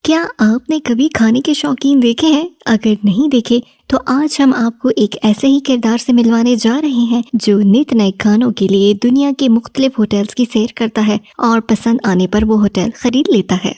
کیا آپ نے کبھی کھانے کے شوقین دیکھے ہیں؟ اگر نہیں دیکھے تو آج ہم آپ کو ایک ایسے ہی کردار سے ملوانے جا رہے ہیں جو نت نئے کھانوں کے لیے دنیا کے مختلف ہوٹلز کی سیر کرتا ہے اور پسند آنے پر وہ ہوٹل خرید لیتا ہے۔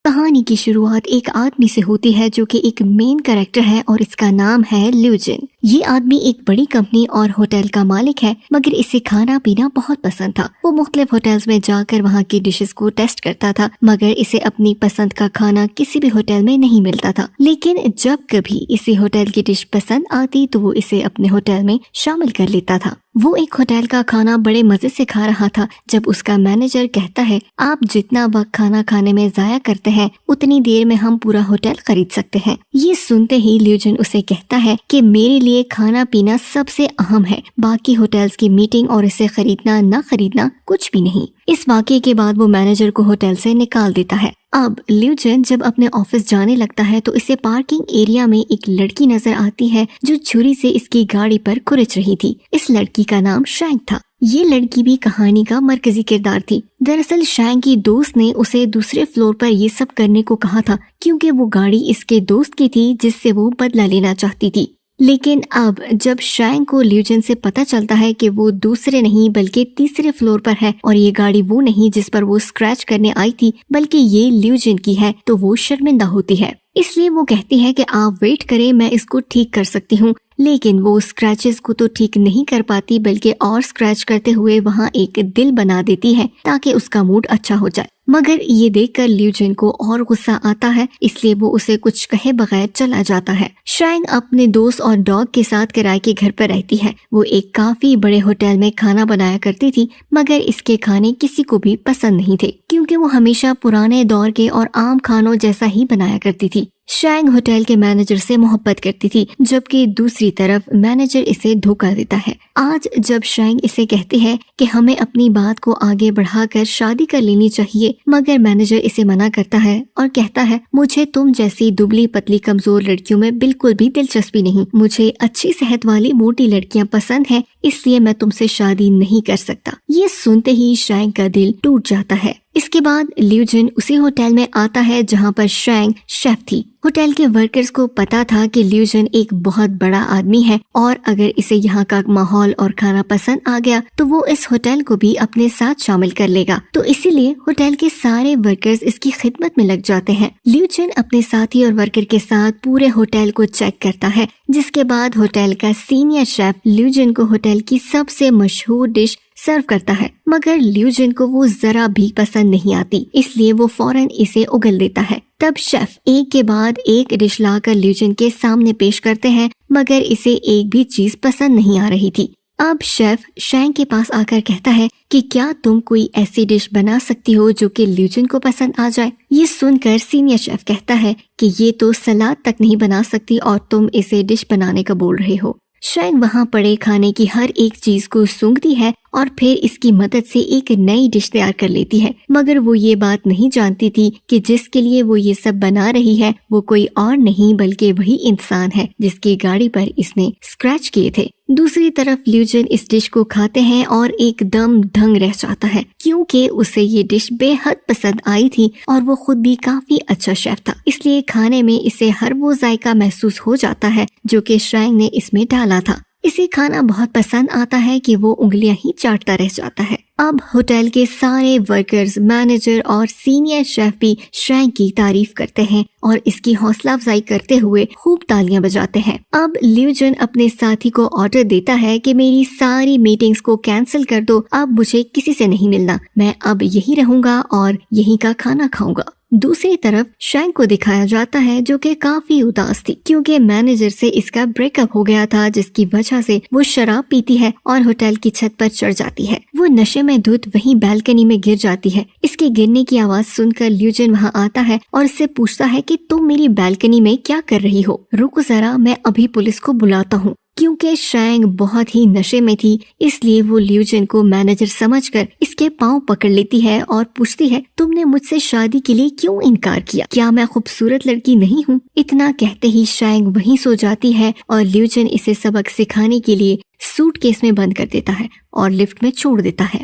کہانی کی شروعات ایک آدمی سے ہوتی ہے جو کہ ایک مین کریکٹر ہے اور اس کا نام ہے لیوجن۔ یہ آدمی ایک بڑی کمپنی اور ہوٹل کا مالک ہے، مگر اسے کھانا پینا بہت پسند تھا۔ وہ مختلف ہوٹلز میں جا کر وہاں کی ڈشز کو ٹیسٹ کرتا تھا، مگر اسے اپنی پسند کا کھانا کسی بھی ہوٹل میں نہیں ملتا تھا۔ لیکن جب کبھی اسی ہوٹل کی ڈش پسند آتی تو وہ اسے اپنے ہوٹل میں شامل کر لیتا تھا۔ وہ ایک ہوٹل کا کھانا بڑے مزے سے کھا رہا تھا جب اس کا مینیجر کہتا ہے، آپ جتنا وقت کھانا کھانے میں ضائع کرتے ہیں اتنی دیر میں ہم پورا ہوٹل خرید سکتے ہیں۔ یہ سنتے ہی لیوجن اسے کہتا ہے کہ میرے لیے کھانا پینا سب سے اہم ہے، باقی ہوٹلز کی میٹنگ اور اسے خریدنا نہ خریدنا کچھ بھی نہیں۔ اس واقعے کے بعد وہ مینیجر کو ہوٹل سے نکال دیتا ہے۔ اب لیوجن جب اپنے آفس جانے لگتا ہے تو اسے پارکنگ ایریا میں ایک لڑکی نظر آتی ہے جو چھری سے اس کی گاڑی پر کھرچ رہی تھی۔ اس لڑکی کا نام شینک تھا۔ یہ لڑکی بھی کہانی کا مرکزی کردار تھی۔ دراصل شینک کی دوست نے اسے دوسرے فلور پر یہ سب کرنے کو کہا تھا کیونکہ وہ گاڑی اس کے دوست کی تھی جس سے وہ بدلہ لینا چاہتی تھی۔ لیکن اب جب شینک کو لیوجن سے پتہ چلتا ہے کہ وہ دوسرے نہیں بلکہ تیسرے فلور پر ہے اور یہ گاڑی وہ نہیں جس پر وہ اسکریچ کرنے آئی تھی بلکہ یہ لیوجن کی ہے، تو وہ شرمندہ ہوتی ہے۔ اس لیے وہ کہتی ہے کہ آپ ویٹ کریں، میں اس کو ٹھیک کر سکتی ہوں۔ لیکن وہ اسکریچز کو تو ٹھیک نہیں کر پاتی بلکہ اور اسکریچ کرتے ہوئے وہاں ایک دل بنا دیتی ہے تاکہ اس کا موڈ اچھا ہو جائے۔ مگر یہ دیکھ کر لیوجن کو اور غصہ آتا ہے، اس لیے وہ اسے کچھ کہے بغیر چلا جاتا ہے۔ شینک اپنے دوست اور ڈاگ کے ساتھ کرائے کے گھر پر رہتی ہے۔ وہ ایک کافی بڑے ہوٹل میں کھانا بنایا کرتی تھی، مگر اس کے کھانے کسی کو بھی پسند نہیں تھے کیونکہ وہ ہمیشہ پرانے دور کے اور عام کھانوں جیسا ہی بنایا کرتی تھی۔ شینک ہوٹل کے مینیجر سے محبت کرتی تھی جبکہ دوسری طرف مینیجر اسے دھوکہ دیتا ہے۔ آج جب شینک اسے کہتی ہے کہ ہمیں اپنی بات کو آگے بڑھا کر شادی کر لینی چاہیے، مگر مینیجر اسے منع کرتا ہے اور کہتا ہے، مجھے تم جیسی دبلی پتلی کمزور لڑکیوں میں بالکل بھی دلچسپی نہیں، مجھے اچھی صحت والی موٹی لڑکیاں پسند ہیں، اس لیے میں تم سے شادی نہیں کر سکتا۔ یہ سنتے ہی شینک کا دل ٹوٹ جاتا ہے۔ اس کے بعد لیوجن اسی ہوٹل میں آتا ہے جہاں پر شینک شیف تھی۔ ہوٹل کے ورکرز کو پتا تھا کہ لیوجن ایک بہت بڑا آدمی ہے اور اگر اسے یہاں کا ماحول اور کھانا پسند آ گیا تو وہ اس ہوٹل کو بھی اپنے ساتھ شامل کر لے گا، تو اسی لیے ہوٹل کے سارے ورکرز اس کی خدمت میں لگ جاتے ہیں۔ لیوجن اپنے ساتھی اور ورکر کے ساتھ پورے ہوٹل کو چیک کرتا ہے، جس کے بعد ہوٹل کا سینئر شیف لیوجن کو ہوٹل کی سب سے مشہور ڈش سرو کرتا ہے، مگر لیوجن کو وہ ذرا بھی پسند نہیں آتی، اس لیے وہ فوراً اسے اگل دیتا ہے۔ تب شیف ایک کے بعد ایک ڈش لا کر لیوجن کے سامنے پیش کرتے ہیں، مگر اسے ایک بھی چیز پسند نہیں آ رہی تھی۔ اب شیف شینک کے پاس آ کر کہتا ہے کہ کیا تم کوئی ایسی ڈش بنا سکتی ہو جو کہ لیوجن کو پسند آ جائے؟ یہ سن کر سینئر شیف کہتا ہے کہ یہ تو سلاد تک نہیں بنا سکتی اور تم اسے ڈش بنانے کا بول رہے ہو۔ شینک وہاں پڑے کھانے کی ہر ایک چیز کو سونگھتی ہے اور پھر اس کی مدد سے ایک نئی ڈش تیار کر لیتی ہے، مگر وہ یہ بات نہیں جانتی تھی کہ جس کے لیے وہ یہ سب بنا رہی ہے وہ کوئی اور نہیں بلکہ وہی انسان ہے جس کی گاڑی پر اس نے اسکریچ کیے تھے۔ دوسری طرف لیوجن اس ڈش کو کھاتے ہیں اور ایک دم دھنگ رہ جاتا ہے کیونکہ اسے یہ ڈش بے حد پسند آئی تھی اور وہ خود بھی کافی اچھا شیف تھا، اس لیے کھانے میں اسے ہر وہ ذائقہ محسوس ہو جاتا ہے جو کہ شینک نے اس میں ڈالا تھا۔ اسے کھانا بہت پسند آتا ہے کہ وہ انگلیاں ہی چاٹتا رہ جاتا ہے۔ اب ہوٹل کے سارے ورکرز، مینیجر اور سینئر شیف بھی شینک کی تعریف کرتے ہیں اور اس کی حوصلہ افزائی کرتے ہوئے خوب تالیاں بجاتے ہیں۔ اب لیوجن اپنے ساتھی کو آرڈر دیتا ہے کہ میری ساری میٹنگز کو کینسل کر دو، اب مجھے کسی سے نہیں ملنا، میں اب یہی رہوں گا اور یہیں کا کھانا کھاؤں گا۔ دوسری طرف شینک کو دکھایا جاتا ہے جو کہ کافی اداس تھی کیونکہ مینیجر سے اس کا بریک اپ ہو گیا تھا، جس کی وجہ سے وہ شراب پیتی ہے اور ہوٹل کی چھت پر چڑھ جاتی ہے۔ وہ نشے میں دھت وہیں بالکنی میں گر جاتی ہے۔ اس کے گرنے کی آواز سن کر لیوجن وہاں آتا ہے اور اس سے پوچھتا ہے کہ تم میری بالکنی میں کیا کر رہی ہو؟ رکو ذرا، میں ابھی پولیس کو بلاتا ہوں۔ کیونکہ شینک بہت ہی نشے میں تھی اس لیے وہ لیوجن کو مینیجر سمجھ کر اس کے پاؤں پکڑ لیتی ہے اور پوچھتی ہے، تم نے مجھ سے شادی کے لیے کیوں انکار کیا؟ کیا میں خوبصورت لڑکی نہیں ہوں؟ اتنا کہتے ہی شینک وہیں سو جاتی ہے اور لیوجن اسے سبق سکھانے کے لیے سوٹ کیس میں بند کر دیتا ہے اور لفٹ میں چھوڑ دیتا ہے۔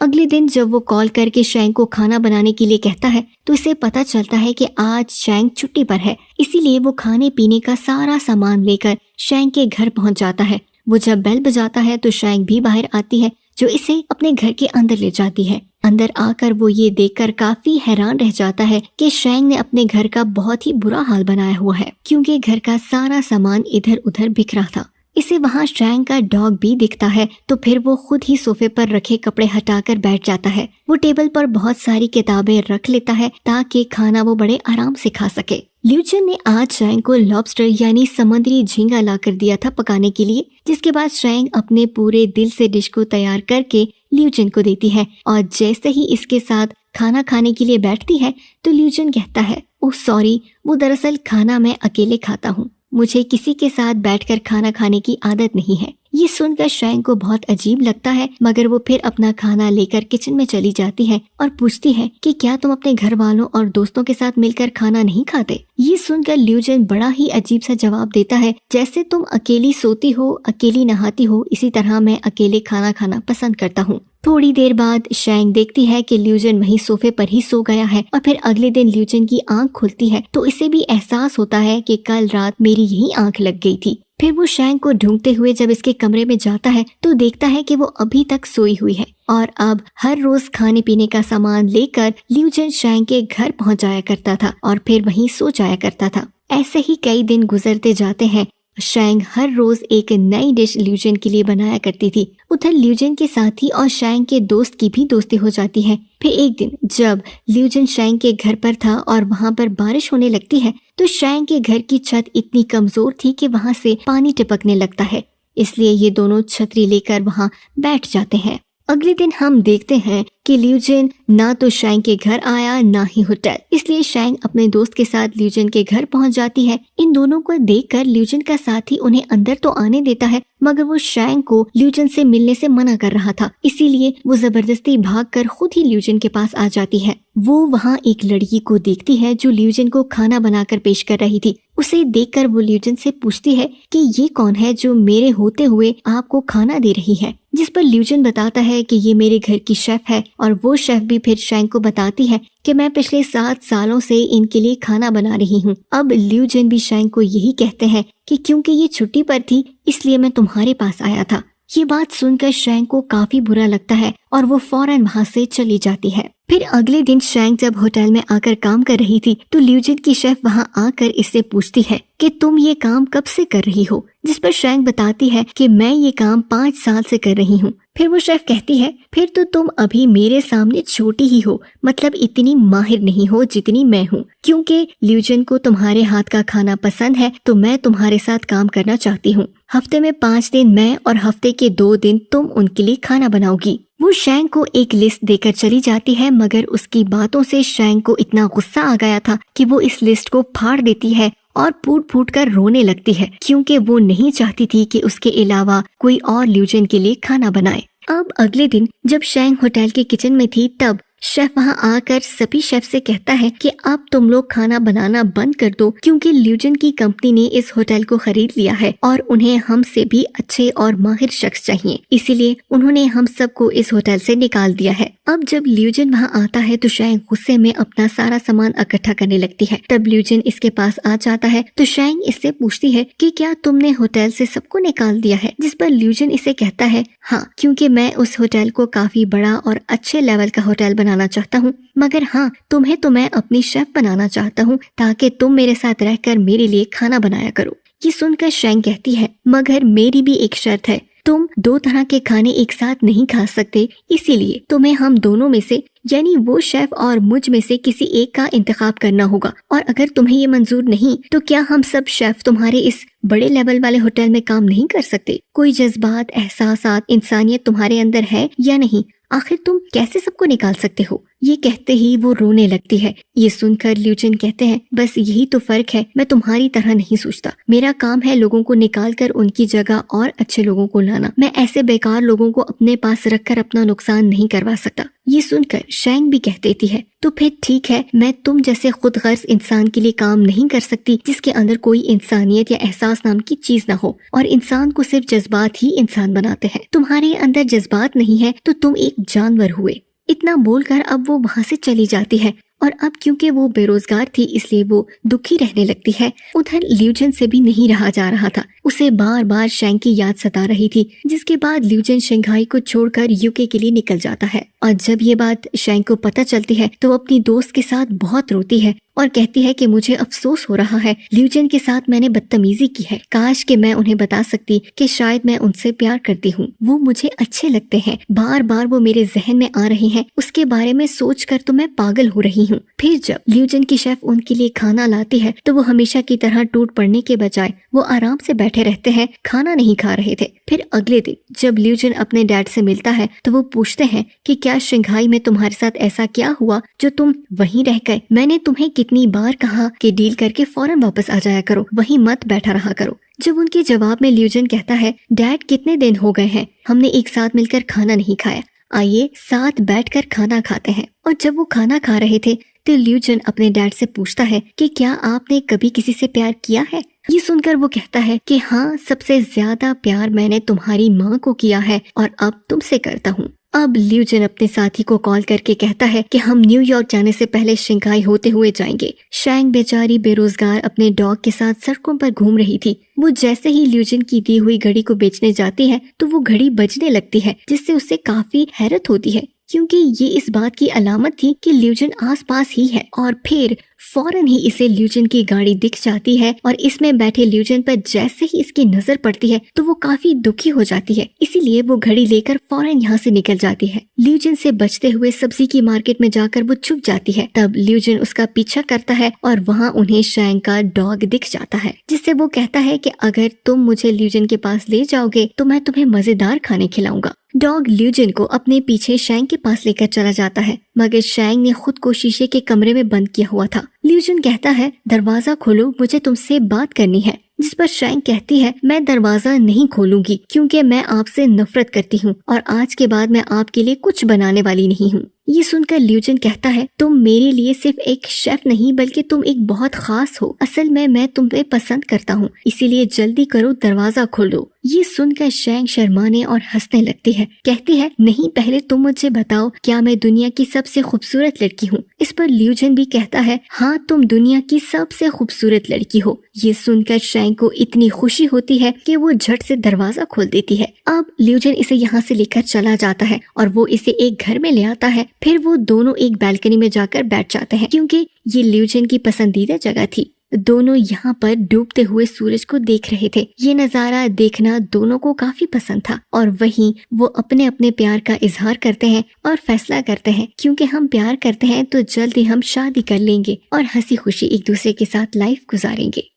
اگلے دن جب وہ کال کر کے شینگ کو کھانا بنانے کے لیے کہتا ہے تو اسے پتا چلتا ہے کہ آج شینگ چھٹی پر ہے، اسی لیے وہ کھانے پینے کا سارا سامان لے کر شینگ کے گھر پہنچ جاتا ہے۔ وہ جب بیل بجاتا ہے تو شینگ بھی باہر آتی ہے جو اسے اپنے گھر کے اندر لے جاتی ہے۔ اندر آ کر وہ یہ دیکھ کر کافی حیران رہ جاتا ہے کہ شینگ نے اپنے گھر کا بہت ہی برا حال بنایا ہوا ہے، کیونکہ گھر کا سارا سامان ادھر ادھر بکھرا تھا۔ اسے وہاں شینگ کا ڈاگ بھی دکھتا ہے تو پھر وہ خود ہی صوفے پر رکھے کپڑے ہٹا کر بیٹھ جاتا ہے۔ وہ ٹیبل پر بہت ساری کتابیں رکھ لیتا ہے تاکہ کھانا وہ بڑے آرام سے کھا سکے۔ لیو جن نے آج شینگ کو لابسٹر یعنی سمندری جھینگا لا کر دیا تھا پکانے کے لیے، جس کے بعد شینگ اپنے پورے دل سے ڈش کو تیار کر کے لیو جن کو دیتی ہے، اور جیسے ہی اس کے ساتھ کھانا کھانے کے لیے بیٹھتی ہے تو لیو جن کہتا ہے، اوہ سوری، وہ دراصل کھانا میں اکیلے کھاتا ہوں، مجھے کسی کے ساتھ بیٹھ کر کھانا کھانے کی عادت نہیں ہے۔ یہ سن کر شینگ کو بہت عجیب لگتا ہے، مگر وہ پھر اپنا کھانا لے کر کچن میں چلی جاتی ہے اور پوچھتی ہے کہ کیا تم اپنے گھر والوں اور دوستوں کے ساتھ مل کر کھانا نہیں کھاتے؟ یہ سن کر لیو جن بڑا ہی عجیب سا جواب دیتا ہے، جیسے تم اکیلی سوتی ہو، اکیلی نہاتی ہو، اسی طرح میں اکیلے کھانا کھانا پسند کرتا ہوں۔ تھوڑی دیر بعد شینگ دیکھتی ہے کہ لیو جن وہیں صوفے پر ہی سو گیا ہے، اور پھر اگلے دن لیو جن کی آنکھ کھلتی ہے تو اسے بھی احساس ہوتا ہے کہ کل رات میری یہی آنکھ لگ گئی تھی۔ پھر وہ شینگ کو ڈھونڈتے ہوئے جب اس کے کمرے میں جاتا ہے تو دیکھتا ہے کہ وہ ابھی تک سوئی ہوئی ہے، اور اب ہر روز کھانے پینے کا سامان لے کر لیو جن شینگ کے گھر پہنچ جایا کرتا تھا اور پھر وہیں سو جایا کرتا تھا۔ ایسے ہی کئی دن گزرتے جاتے ہیں۔ شینگ ہر روز ایک نئی ڈش لیو جن کے لیے بنایا کرتی تھی۔ ادھر لیو جن کے ساتھی اور شینگ کے دوست کی بھی دوستی ہو جاتی ہے۔ پھر ایک دن جب لیو جن شینگ کے گھر پر تھا اور وہاں پر بارش ہونے لگتی ہے تو شینگ کے گھر کی چھت اتنی کمزور تھی کہ وہاں سے پانی ٹپکنے لگتا ہے، اس لیے یہ دونوں چھتری لے کر وہاں بیٹھ جاتے ہیں۔ اگلے دن ہم دیکھتے ہیں کہ لیو جن نہ تو شینگ کے گھر آیا نہ ہی ہوٹل، اس لیے شینگ اپنے دوست کے ساتھ لیو جن کے گھر پہنچ جاتی ہے۔ ان دونوں کو دیکھ کر لیو جن کا ساتھی انہیں اندر تو آنے دیتا ہے، مگر وہ شینگ کو لیو جن سے ملنے سے منع کر رہا تھا، اسی لیے وہ زبردستی بھاگ کر خود ہی لیو جن کے پاس آ جاتی ہے۔ وہ وہاں ایک لڑکی کو دیکھتی ہے جو لیو جن کو کھانا بنا کر پیش کر رہی تھی۔ اسے دیکھ کر وہ لیو جن سے پوچھتی ہے کہ یہ کون ہے جو میرے ہوتے ہوئے آپ کو کھانا دے رہی ہے، جس پر لیو جن بتاتا ہے کہ یہ میرے گھر کی شیف ہے، اور وہ شیف بھی پھر شینگ کو بتاتی ہے کہ میں پچھلے 7 سالوں سے ان کے لیے کھانا بنا رہی ہوں۔ اب لیو جن بھی شینگ کو یہی کہتے ہیں کہ کیونکہ یہ چھٹی پر تھی اس لیے میں تمہارے پاس آیا تھا۔ یہ بات سن کر شینگ کو کافی برا لگتا ہے اور وہ فوراً وہاں سے چلی جاتی ہے۔ پھر اگلے دن شینگ جب ہوٹل میں آ کر کام کر رہی تھی تو لیو جن کی شیف وہاں آ کر اس سے پوچھتی ہے کہ تم یہ کام کب سے کر رہی ہو، جس پر شینگ بتاتی ہے کہ میں یہ کام 5 سال سے کر رہی ہوں۔ پھر وہ شیف کہتی ہے، پھر تو تم ابھی میرے سامنے چھوٹی ہی ہو، مطلب اتنی ماہر نہیں ہو جتنی میں ہوں، کیونکہ لیو جن کو تمہارے ہاتھ کا کھانا پسند ہے تو میں تمہارے ساتھ کام کرنا چاہتی ہوں۔ ہفتے میں 5 دن میں اور ہفتے کے 2 دن تم ان کے لیے کھانا بناؤ گی۔ وہ شینگ کو ایک لسٹ دے کر چلی جاتی ہے، مگر اس کی باتوں سے شینگ کو اتنا غصہ آ گیا تھا کہ وہ اس لسٹ کو پھاڑ دیتی ہے اور پھوٹ پھوٹ کر رونے لگتی ہے، کیونکہ وہ نہیں چاہتی تھی کہ اس کے علاوہ کوئی اور لیو جن کے لیے کھانا بنائے۔ اب اگلے دن جب شینگ ہوٹل کے کچن میں تھی تب شیف وہاں آ کر سبھی شیف سے کہتا ہے کہ اب تم لوگ کھانا بنانا بند کر دو، کیونکہ لیو جن کی کمپنی نے اس ہوٹل کو خرید لیا ہے اور انہیں ہم سے بھی اچھے اور ماہر شخص چاہیے، اسی لیے انہوں نے ہم سب کو اس ہوٹل سے نکال دیا ہے۔ اب جب لیو جن وہاں آتا ہے تو شینگ غصے میں اپنا سارا سامان اکٹھا کرنے لگتی ہے۔ تب لیو جن اس کے پاس آ جاتا ہے تو شینگ اس سے پوچھتی ہے کہ کیا تم نے ہوٹل سے سب کو نکال دیا ہے، جس پر لیو جن اسے کہتا ہے، ہاں، کیونکہ میں اس ہوٹل کو کافی بڑا اور اچھے لیول کا ہوٹل بنانا چاہتا ہوں، مگر ہاں، تمہیں تو میں اپنی شیف بنانا چاہتا ہوں تاکہ تم میرے ساتھ رہ کر میرے لیے کھانا بنایا کرو۔ یہ سن کر شینگ کہتی ہے، مگر میری بھی ایک شرط ہے، تم 2 طرح کے کھانے ایک ساتھ نہیں کھا سکتے، اسی لیے تمہیں ہم دونوں میں سے یعنی وہ شیف اور مجھ میں سے کسی ایک کا انتخاب کرنا ہوگا، اور اگر تمہیں یہ منظور نہیں تو کیا ہم سب شیف تمہارے اس بڑے لیول والے ہوٹل میں کام نہیں کر سکتے؟ کوئی جذبات، احساسات، انسانیت تمہارے اندر ہے یا نہیں؟ آخر تم کیسے سب کو نکال سکتے ہو؟ یہ کہتے ہی وہ رونے لگتی ہے۔ یہ سن کر لیوجن کہتے ہیں بس یہی تو فرق ہے، میں تمہاری طرح نہیں سوچتا، میرا کام ہے لوگوں کو نکال کر ان کی جگہ اور اچھے لوگوں کو لانا، میں ایسے بیکار لوگوں کو اپنے پاس رکھ کر اپنا نقصان نہیں کروا سکتا۔ یہ سن کر شینگ بھی کہہ دیتی ہے تو پھر ٹھیک ہے، میں تم جیسے خود غرض انسان کے لیے کام نہیں کر سکتی جس کے اندر کوئی انسانیت یا احساس نام کی چیز نہ ہو، اور انسان کو صرف جذبات ہی انسان بناتے ہیں، تمہارے اندر جذبات نہیں ہے تو تم ایک جانور ہوئے۔ اتنا بول کر اب وہ وہاں سے چلی جاتی ہے، اور اب کیونکہ وہ بے روزگار تھی اس لیے وہ دکھی رہنے لگتی ہے۔ ادھر لیوجن سے بھی نہیں رہا جا رہا تھا، اسے بار بار شینگ کی یاد ستا رہی تھی، جس کے بعد لیوجن شنگھائی کو چھوڑ کر یوکے کے لیے نکل جاتا ہے۔ اور جب یہ بات شینگ کو پتہ چلتی ہے تو وہ اپنی دوست کے ساتھ بہت روتی ہے اور کہتی ہے کہ مجھے افسوس ہو رہا ہے، لیوجن کے ساتھ میں نے بدتمیزی کی ہے، کاش کہ میں انہیں بتا سکتی کہ شاید میں ان سے پیار کرتی ہوں، وہ مجھے اچھے لگتے ہیں، بار بار وہ میرے ذہن میں آ رہے ہیں، اس کے بارے میں سوچ کر تو میں پاگل ہو رہی ہوں۔ پھر جب لیوجن کی شیف ان کے لیے کھانا لاتی ہے تو وہ ہمیشہ کی طرح ٹوٹ پڑنے کے بجائے وہ آرام سے بیٹھے رہتے ہیں، کھانا نہیں کھا رہے تھے۔ پھر اگلے دن جب لیوجن اپنے ڈیڈ سے ملتا ہے تو وہ پوچھتے ہیں کہ کیا شنگھائی میں تمہارے ساتھ ایسا کیا ہوا جو تم وہیں رہ گئے؟ میں نے تمہیں کتنی بار کہا کہ ڈیل کر کے فوراً واپس آ جایا کرو، وہیں مت بیٹھا رہا کرو۔ جب ان کے جواب میں لیوجن کہتا ہے ڈیڈ کتنے دن ہو گئے ہیں ہم نے ایک ساتھ مل کر کھانا نہیں کھایا، آئیے ساتھ بیٹھ کر کھانا کھاتے ہیں۔ اور جب وہ کھانا کھا رہے تھے تو لیوجن اپنے ڈیڈ سے پوچھتا ہے کہ کیا آپ نے کبھی کسی سے پیار کیا ہے؟ یہ سن کر وہ کہتا ہے کہ ہاں، سب سے زیادہ پیار میں نے تمہاری ماں کو کیا ہے اور اب تم سے کرتا ہوں۔ اب لیوجن اپنے ساتھی کو کال کر کے کہتا ہے کہ ہم نیو یارک جانے سے پہلے شنگھائی ہوتے ہوئے جائیں گے۔ شینگ بیچاری بے روزگار اپنے ڈاگ کے ساتھ سڑکوں پر گھوم رہی تھی، وہ جیسے ہی لیوجن کی دی ہوئی گھڑی کو بیچنے جاتی ہے تو وہ گھڑی بجنے لگتی ہے، جس سے اسے کافی حیرت ہوتی ہے کیونکہ یہ اس بات کی علامت تھی کہ لیوجن آس پاس ہی ہے، اور پھر فوراً ہی اسے لیوجن کی گاڑی دکھ جاتی ہے، اور اس میں بیٹھے لیوجن پر جیسے ہی اس کی نظر پڑتی ہے تو وہ کافی دکھی ہو جاتی ہے، اسی لیے وہ گھڑی لے کر فوراً یہاں سے نکل جاتی ہے۔ لیوجن سے بچتے ہوئے سبزی کی مارکیٹ میں جا کر وہ چھپ جاتی ہے، تب لیوجن اس کا پیچھا کرتا ہے اور وہاں انہیں شینگ کا ڈاگ دکھ جاتا ہے، جس سے وہ کہتا ہے کہ اگر تم مجھے لیوجن کے پاس لے جاؤ گے تو میں تمہیں مزیدار کھانے کھلاؤں گا۔ ڈاگ لیوجن کو اپنے پیچھے شینگ کے پاس لے کر چلا جاتا ہے، مگر شینگ نے خود کو شیشے کے کمرے میں بند کیا ہوا تھا۔ لیوجن کہتا ہے دروازہ کھولو، مجھے تم سے بات کرنی ہے، جس پر شینگ کہتی ہے میں دروازہ نہیں کھولوں گی کیونکہ میں آپ سے نفرت کرتی ہوں اور آج کے بعد میں آپ کے لیے کچھ بنانے والی نہیں ہوں۔ یہ سن کر لیوجن کہتا ہے تم میرے لیے صرف ایک شیف نہیں بلکہ تم ایک بہت خاص ہو، اصل میں تمہیں پسند کرتا ہوں، اسی لیے جلدی کرو، دروازہ کھولو۔ یہ سن کر شینگ شرمانے اور ہنسنے لگتی ہے، کہتی ہے نہیں، پہلے تم مجھے بتاؤ کیا میں دنیا کی سب سے خوبصورت لڑکی ہوں؟ اس پر لیوجن بھی کہتا ہے ہاں، تم دنیا کی سب سے خوبصورت لڑکی ہو۔ یہ سن کر شینگ کو اتنی خوشی ہوتی ہے کہ وہ جھٹ سے دروازہ کھول دیتی ہے۔ اب لیوجن اسے یہاں سے لے کر چلا جاتا ہے اور وہ اسے ایک گھر میں لے آتا ہے، پھر وہ دونوں ایک بالکنی میں جا کر بیٹھ جاتے ہیں کیونکہ یہ لیوجن کی پسندیدہ جگہ تھی۔ دونوں یہاں پر ڈوبتے ہوئے سورج کو دیکھ رہے تھے، یہ نظارہ دیکھنا دونوں کو کافی پسند تھا، اور وہیں وہ اپنے اپنے پیار کا اظہار کرتے ہیں اور فیصلہ کرتے ہیں کیونکہ ہم پیار کرتے ہیں تو جلد ہی ہم شادی کر لیں گے اور ہنسی خوشی ایک دوسرے کے ساتھ لائف گزاریں گے۔